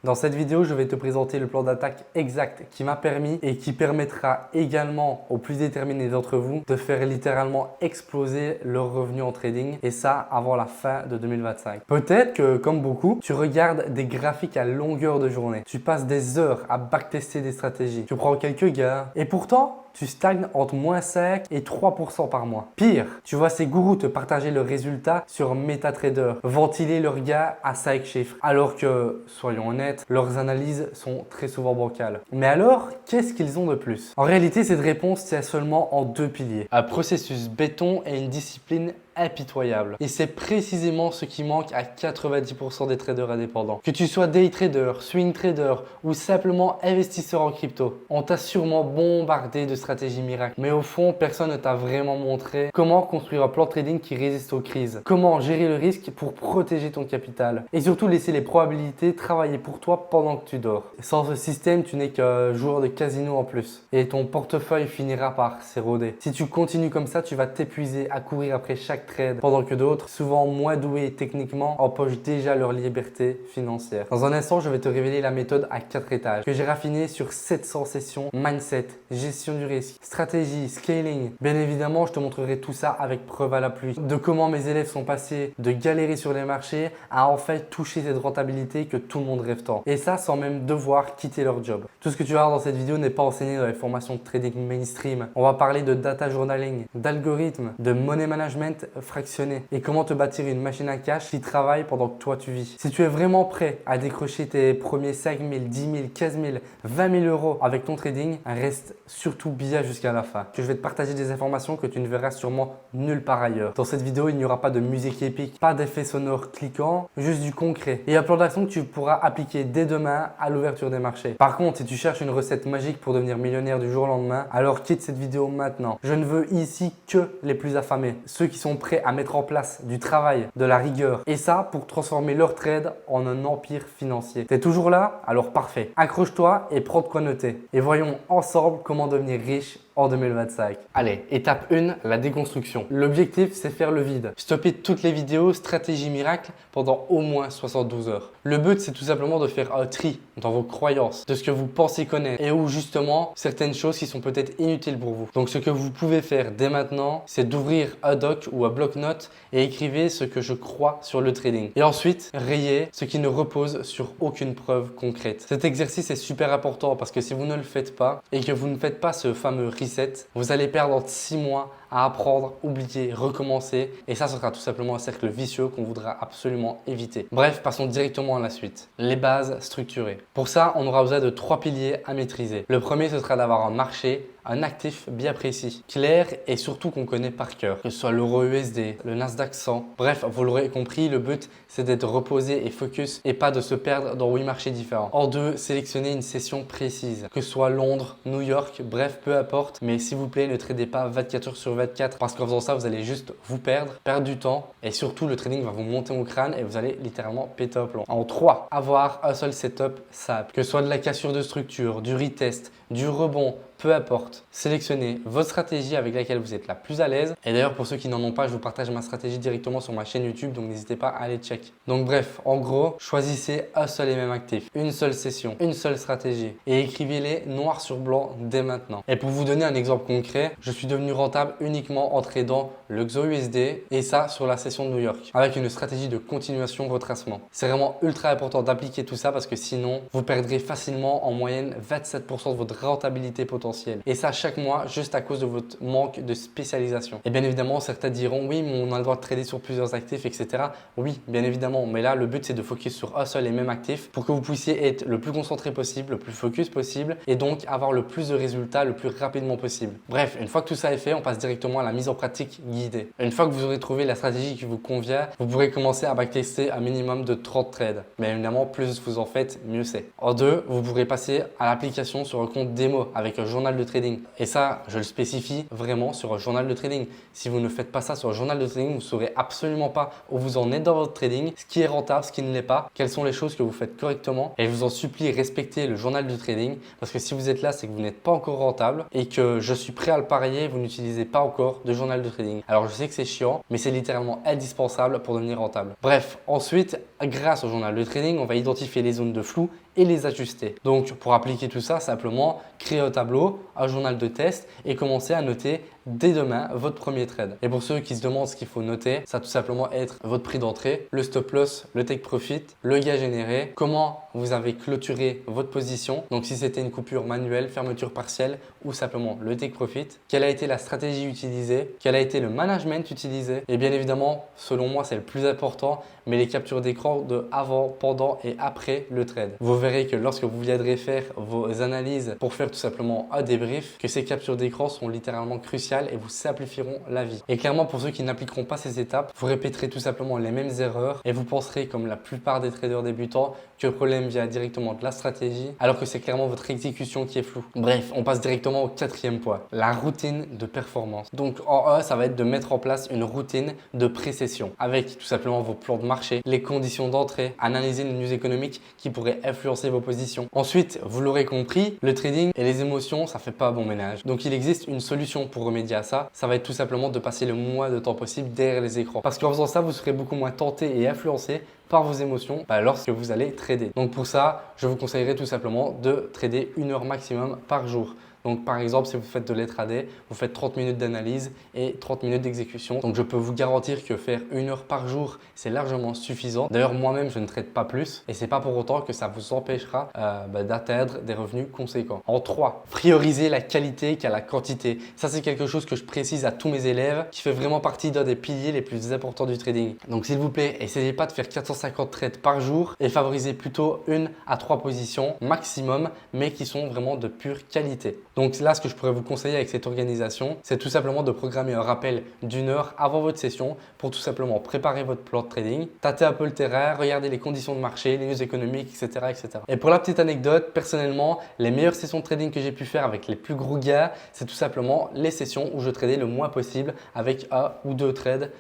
Dans cette vidéo, je vais te présenter le plan d'attaque exact qui m'a permis et qui permettra également aux plus déterminés d'entre vous de faire littéralement exploser leurs revenus en trading et ça avant la fin de 2025. Peut-être que, comme beaucoup, tu regardes des graphiques à longueur de journée. Tu passes des heures à backtester des stratégies. Tu prends quelques gains et pourtant, tu stagnes entre -5 et 3% par mois. Pire, tu vois ces gourous te partager leurs résultats sur MetaTrader, ventiler leurs gains à 5 chiffres, alors que, soyons honnêtes, leurs analyses sont très souvent bancales. Mais alors, qu'est-ce qu'ils ont de plus? En réalité, cette réponse tient seulement en deux piliers. Un processus béton et une discipline impitoyable. Et c'est précisément ce qui manque à 90% des traders indépendants. Que tu sois day trader, swing trader ou simplement investisseur en crypto, on t'a sûrement bombardé de stratégies miracles. Mais au fond, personne ne t'a vraiment montré comment construire un plan de trading qui résiste aux crises, comment gérer le risque pour protéger ton capital et surtout laisser les probabilités travailler pour toi pendant que tu dors. Sans ce système, tu n'es qu'un joueur de casino en plus et ton portefeuille finira par s'éroder. Si tu continues comme ça, tu vas t'épuiser à courir après chaque trade, pendant que d'autres, souvent moins doués techniquement, empochent déjà leur liberté financière. Dans un instant, je vais te révéler la méthode à 4 étages que j'ai raffinée sur 700 sessions: mindset, gestion du risque, stratégie, scaling. Bien évidemment, je te montrerai tout ça avec preuve à l'appui de comment mes élèves sont passés de galérer sur les marchés à en fait toucher cette rentabilité que tout le monde rêve tant. Et ça sans même devoir quitter leur job. Tout ce que tu vas voir dans cette vidéo n'est pas enseigné dans les formations de trading mainstream. On va parler de data journaling, d'algorithmes, de money management fractionné et comment te bâtir une machine à cash qui travaille pendant que toi tu vis. Si tu es vraiment prêt à décrocher tes premiers 5 000, 10 000, 15 000, 20 000 euros avec ton trading, reste surtout bien jusqu'à la fin. Que je vais te partager des informations que tu ne verras sûrement nulle part ailleurs. Dans cette vidéo, il n'y aura pas de musique épique, pas d'effet sonore cliquant, juste du concret et un plan d'action que tu pourras appliquer dès demain à l'ouverture des marchés. Par contre, si tu cherches une recette magique pour devenir millionnaire du jour au lendemain, alors quitte cette vidéo maintenant. Je ne veux ici que les plus affamés, ceux qui sont prêts à mettre en place du travail, de la rigueur et ça pour transformer leur trade en un empire financier. T'es toujours là? Alors parfait. Accroche-toi et prends de quoi noter. Et voyons ensemble comment devenir riche en 2025. Allez, étape 1, la déconstruction. L'objectif, c'est faire le vide. Stopper toutes les vidéos stratégie miracle pendant au moins 72 heures. Le but, c'est tout simplement de faire un tri dans vos croyances, de ce que vous pensez connaître et où justement certaines choses qui sont peut-être inutiles pour vous. Donc ce que vous pouvez faire dès maintenant, c'est d'ouvrir un doc ou un bloc-notes et écrivez ce que je crois sur le trading. Et ensuite, rayez ce qui ne repose sur aucune preuve concrète. Cet exercice est super important parce que si vous ne le faites pas et que vous ne faites pas ce fameux reset, vous allez perdre entre 6 mois à apprendre, oublier, recommencer et ça sera tout simplement un cercle vicieux qu'on voudra absolument éviter. Bref, passons directement à la suite. Les bases structurées. Pour ça, on aura besoin de 3 piliers à maîtriser. Le premier, ce sera d'avoir un marché, un actif bien précis, clair et surtout qu'on connaît par cœur, que ce soit l'euro USD, le Nasdaq 100. Bref, vous l'aurez compris, le but c'est d'être reposé et focus et pas de se perdre dans 8 marchés différents. En deux, sélectionnez une session précise, que ce soit Londres, New York, bref, peu importe. Mais s'il vous plaît, ne tradez pas 24 heures sur 24 parce qu'en faisant ça, vous allez juste vous perdre du temps et surtout le trading va vous monter au crâne et vous allez littéralement péter un plomb. En 3, avoir un seul setup simple, que ce soit de la cassure de structure, du retest, du rebond, peu importe. Sélectionnez votre stratégie avec laquelle vous êtes la plus à l'aise. Et d'ailleurs, pour ceux qui n'en ont pas, je vous partage ma stratégie directement sur ma chaîne YouTube, donc n'hésitez pas à aller check. Donc bref, en gros, choisissez un seul et même actif, une seule session, une seule stratégie et écrivez-les noir sur blanc dès maintenant. Et pour vous donner un exemple concret, je suis devenu rentable uniquement en tradant le XOUSD et ça sur la session de New York avec une stratégie de continuation retracement. C'est vraiment ultra important d'appliquer tout ça parce que sinon, vous perdrez facilement en moyenne 27% de votre rentabilité potentielle. Et ça chaque mois juste à cause de votre manque de spécialisation. Et bien évidemment, certains diront oui, mais on a le droit de trader sur plusieurs actifs, etc. Oui, bien évidemment. Mais là, le but, c'est de focus sur un seul et même actif pour que vous puissiez être le plus concentré possible, le plus focus possible et donc avoir le plus de résultats le plus rapidement possible. Bref, une fois que tout ça est fait, on passe directement à la mise en pratique guidée. Une fois que vous aurez trouvé la stratégie qui vous convient, vous pourrez commencer à backtester un minimum de 30 trades. Mais évidemment, plus vous en faites, mieux c'est. En deux, vous pourrez passer à l'application sur un compte démo avec un journal de trading. Et ça, je le spécifie vraiment sur un journal de trading. Si vous ne faites pas ça sur un journal de trading, vous ne saurez absolument pas où vous en êtes dans votre trading, ce qui est rentable, ce qui ne l'est pas, quelles sont les choses que vous faites correctement. Et je vous en supplie, respectez le journal de trading parce que si vous êtes là, c'est que vous n'êtes pas encore rentable et que je suis prêt à le parier, vous n'utilisez pas encore de journal de trading. Alors je sais que c'est chiant, mais c'est littéralement indispensable pour devenir rentable. Bref, ensuite, grâce au journal de trading, on va identifier les zones de flou et les ajuster. Donc pour appliquer tout ça, simplement créer un tableau, un journal de test et commencer à noter dès demain votre premier trade. Et pour ceux qui se demandent ce qu'il faut noter, ça va tout simplement être votre prix d'entrée, le stop loss, le take profit, le gain généré, comment vous avez clôturé votre position. Donc si c'était une coupure manuelle, fermeture partielle ou simplement le take profit, quelle a été la stratégie utilisée, quel a été le management utilisé. Et bien évidemment, selon moi, c'est le plus important, mais les captures d'écran de avant, pendant et après le trade. Vous verrez que lorsque vous viendrez faire vos analyses pour faire tout simplement un débrief, que ces captures d'écran sont littéralement cruciales et vous simplifieront la vie. Et clairement, pour ceux qui n'appliqueront pas ces étapes, vous répéterez tout simplement les mêmes erreurs et vous penserez, comme la plupart des traders débutants, que le problème vient directement de la stratégie, alors que c'est clairement votre exécution qui est floue. Bref, on passe directement au quatrième point, la routine de performance. Donc en un, ça va être de mettre en place une routine de pré-session avec tout simplement vos plans de marché, les conditions d'entrée, analyser les news économiques qui pourraient influencer vos positions. Ensuite, vous l'aurez compris, le trading et les émotions, ça fait pas bon ménage. Donc il existe une solution pour remédier à ça. Ça va être tout simplement de passer le moins de temps possible derrière les écrans. Parce qu'en faisant ça, vous serez beaucoup moins tenté et influencé par vos émotions lorsque vous allez trader. Donc pour ça, je vous conseillerais tout simplement de trader 1 heure maximum par jour. Donc par exemple, si vous faites de l'intraday, vous faites 30 minutes d'analyse et 30 minutes d'exécution. Donc je peux vous garantir que faire 1 heure par jour, c'est largement suffisant. D'ailleurs, moi-même, je ne trade pas plus et c'est pas pour autant que ça vous empêchera d'atteindre des revenus conséquents. En 3, prioriser la qualité qu'à la quantité. Ça, c'est quelque chose que je précise à tous mes élèves qui fait vraiment partie d'un des piliers les plus importants du trading. Donc s'il vous plaît, essayez pas de faire 450 trades par jour et favorisez plutôt 1 à 3 positions maximum, mais qui sont vraiment de pure qualité. Donc là, ce que je pourrais vous conseiller avec cette organisation, c'est tout simplement de programmer un rappel d'1 heure avant votre session pour tout simplement préparer votre plan de trading, tâter un peu le terrain, regarder les conditions de marché, les news économiques, etc., etc. Et pour la petite anecdote, personnellement, les meilleures sessions de trading que j'ai pu faire avec les plus gros gains, c'est tout simplement les sessions où je tradais le moins possible avec 1 ou 2 trades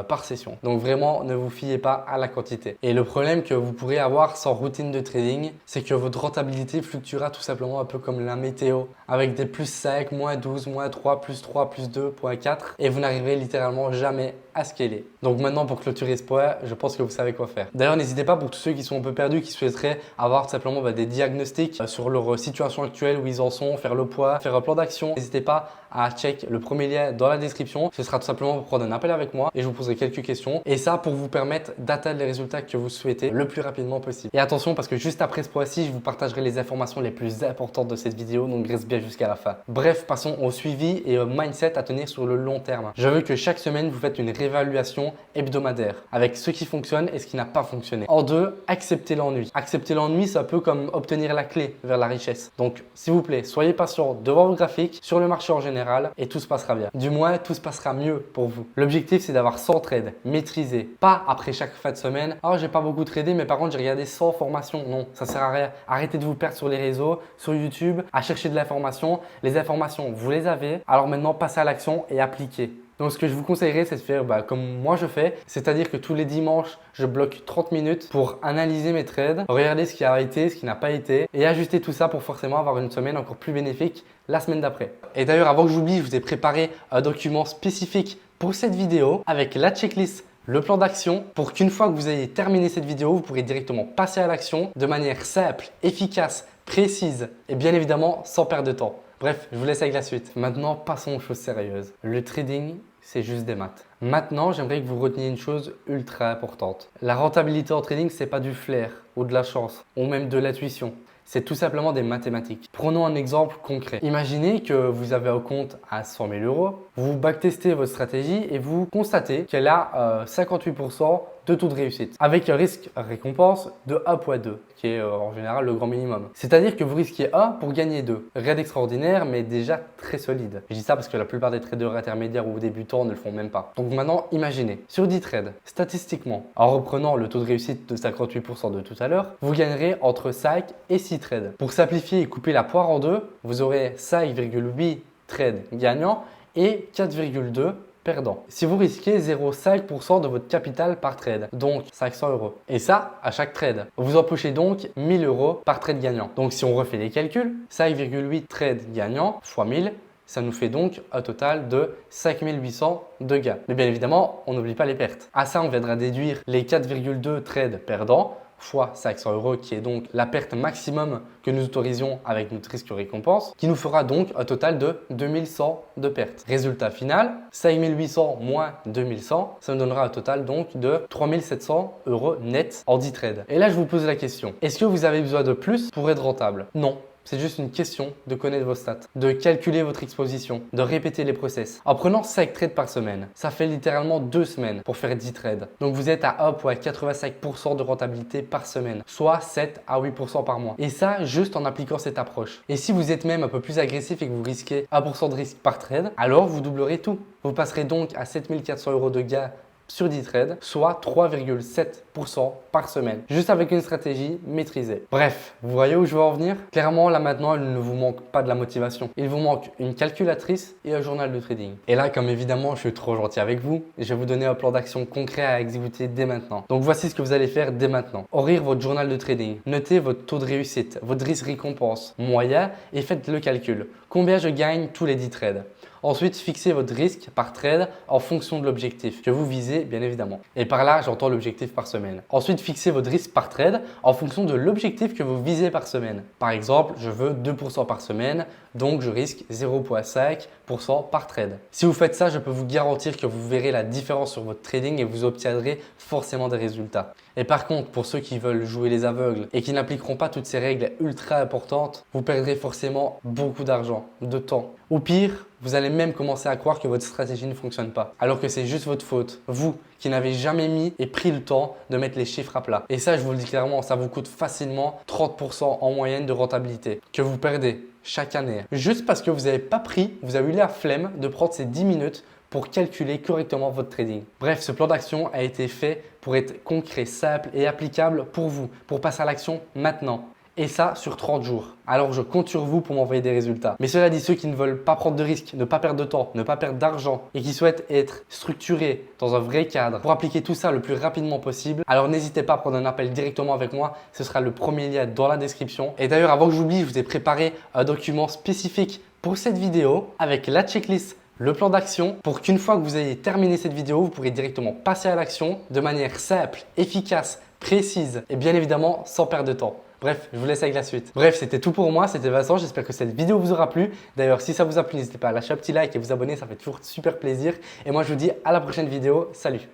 par session. Donc vraiment, ne vous fiez pas à la quantité. Et le problème que vous pourrez avoir sans routine de trading, c'est que votre rentabilité fluctuera tout simplement un peu comme la météo, avec des plus 5, moins 12, moins 3, plus 2.4 et vous n'arriverez littéralement jamais à scaler. Donc maintenant, pour clôturer ce point, je pense que vous savez quoi faire. D'ailleurs, n'hésitez pas pour tous ceux qui sont un peu perdus, qui souhaiteraient avoir tout simplement des diagnostics sur leur situation actuelle, où ils en sont, faire le poids, faire un plan d'action. N'hésitez pas à check le premier lien dans la description. Ce sera tout simplement pour prendre un appel avec moi et je vous poserai quelques questions. Et ça pour vous permettre d'atteindre les résultats que vous souhaitez le plus rapidement possible. Et attention, parce que juste après ce point-ci, je vous partagerai les informations les plus importantes de cette vidéo. Donc reste bien jusqu'à la fin. Bref, passons au suivi et au mindset à tenir sur le long terme. Je veux que chaque semaine, vous faites une réévaluation hebdomadaire avec ce qui fonctionne et ce qui n'a pas fonctionné. En 2, acceptez l'ennui. Accepter l'ennui, c'est un peu comme obtenir la clé vers la richesse. Donc, s'il vous plaît, soyez patient devant vos graphiques, sur le marché en général et tout se passera bien. Du moins, tout se passera mieux pour vous. L'objectif, c'est d'avoir 100 trades maîtrisés. Pas après chaque fin de semaine. Oh, j'ai pas beaucoup tradé, mais par contre, j'ai regardé 100 formations. Non, ça sert à rien. Arrêtez de vous perdre sur les réseaux, sur YouTube, à chercher de l'information. Les informations, vous les avez. Alors maintenant, passez à l'action et appliquez. Donc ce que je vous conseillerais, c'est de faire comme moi je fais, c'est-à-dire que tous les dimanches, je bloque 30 minutes pour analyser mes trades, regarder ce qui a été, ce qui n'a pas été et ajuster tout ça pour forcément avoir une semaine encore plus bénéfique la semaine d'après. Et d'ailleurs, avant que j'oublie, je vous ai préparé un document spécifique pour cette vidéo avec la checklist, le plan d'action pour qu'une fois que vous ayez terminé cette vidéo, vous pourrez directement passer à l'action de manière simple, efficace, précise et bien évidemment sans perdre de temps. Bref, je vous laisse avec la suite. Maintenant, passons aux choses sérieuses. Le trading, c'est juste des maths. Maintenant, j'aimerais que vous reteniez une chose ultra importante. La rentabilité en trading, c'est pas du flair ou de la chance ou même de l'intuition. C'est tout simplement des mathématiques. Prenons un exemple concret. Imaginez que vous avez un compte à 100 000 euros, vous backtestez votre stratégie et vous constatez qu'elle a 58% de taux de réussite avec un risque récompense de 1,2 qui est en général le grand minimum. C'est-à-dire que vous risquez 1 pour gagner 2. Rien d'extraordinaire mais déjà très solide. Je dis ça parce que la plupart des traders intermédiaires ou débutants ne le font même pas. Donc maintenant, imaginez, sur 10 trades, statistiquement, en reprenant le taux de réussite de 58% de tout à l'heure, vous gagnerez entre 5 et 6 trades. Pour simplifier et couper la poire en deux, vous aurez 5,8 trades gagnants et 4,2 perdant. Si vous risquez 0,5% de votre capital par trade, donc 500 euros. Et ça, à chaque trade. Vous empochez donc 1000 euros par trade gagnant. Donc si on refait les calculs, 5,8 trades gagnants fois 1000, ça nous fait donc un total de 5800 de gains. Mais bien évidemment, on n'oublie pas les pertes. À ça, on viendra déduire les 4,2 trades perdants. fois 500 euros, qui est donc la perte maximum que nous autorisions avec notre risque récompense, qui nous fera donc un total de 2100 de perte. Résultat final, 5800 moins 2100, ça nous donnera un total donc de 3700 euros net en 10 trades. Et là, je vous pose la question, est-ce que vous avez besoin de plus pour être rentable? Non. C'est juste une question de connaître vos stats, de calculer votre exposition, de répéter les process. En prenant 5 trades par semaine, ça fait littéralement 2 semaines pour faire 10 trades. Donc vous êtes à 1 ou à 85% de rentabilité par semaine, soit 7 à 8% par mois. Et ça, juste en appliquant cette approche. Et si vous êtes même un peu plus agressif et que vous risquez 1% de risque par trade, alors vous doublerez tout. Vous passerez donc à 7400 euros de gain sur 10 trades, soit 3,7% par semaine, juste avec une stratégie maîtrisée. Bref, vous voyez où je veux en venir? Clairement, là maintenant, il ne vous manque pas de la motivation. Il vous manque une calculatrice et un journal de trading. Et là, comme évidemment, je suis trop gentil avec vous, je vais vous donner un plan d'action concret à exécuter dès maintenant. Donc voici ce que vous allez faire dès maintenant. Ouvrir votre journal de trading. Notez votre taux de réussite, votre risque récompense moyen et faites le calcul. Combien je gagne tous les 10 trades? Ensuite, fixez votre risque par trade en fonction de l'objectif que vous visez, bien évidemment. Et par là, j'entends l'objectif par semaine. Ensuite, fixez votre risque par trade en fonction de l'objectif que vous visez par semaine. Par exemple, je veux 2% par semaine, donc je risque 0,5% par trade. Si vous faites ça, je peux vous garantir que vous verrez la différence sur votre trading et vous obtiendrez forcément des résultats. Et par contre, pour ceux qui veulent jouer les aveugles et qui n'appliqueront pas toutes ces règles ultra importantes, vous perdrez forcément beaucoup d'argent, de temps. Ou pire, vous allez même commencer à croire que votre stratégie ne fonctionne pas, alors que c'est juste votre faute. Vous qui n'avez jamais mis et pris le temps de mettre les chiffres à plat. Et ça, je vous le dis clairement, ça vous coûte facilement 30% en moyenne de rentabilité que vous perdez chaque année. Juste parce que vous n'avez pas pris, vous avez eu la flemme de prendre ces 10 minutes pour calculer correctement votre trading. Bref, ce plan d'action a été fait pour être concret, simple et applicable pour vous, pour passer à l'action maintenant. Et ça sur 30 jours. Alors je compte sur vous pour m'envoyer des résultats. Mais cela dit, ceux qui ne veulent pas prendre de risques, ne pas perdre de temps, ne pas perdre d'argent et qui souhaitent être structurés dans un vrai cadre pour appliquer tout ça le plus rapidement possible, alors n'hésitez pas à prendre un appel directement avec moi. Ce sera le premier lien dans la description. Et d'ailleurs, avant que j'oublie, je vous ai préparé un document spécifique pour cette vidéo avec la checklist, le plan d'action pour qu'une fois que vous ayez terminé cette vidéo, vous pourrez directement passer à l'action de manière simple, efficace, précise et bien évidemment sans perdre de temps. Bref, je vous laisse avec la suite. Bref, c'était tout pour moi, c'était Vincent, j'espère que cette vidéo vous aura plu. D'ailleurs, si ça vous a plu, n'hésitez pas à lâcher un petit like et vous abonner, ça fait toujours super plaisir. Et moi, je vous dis à la prochaine vidéo. Salut!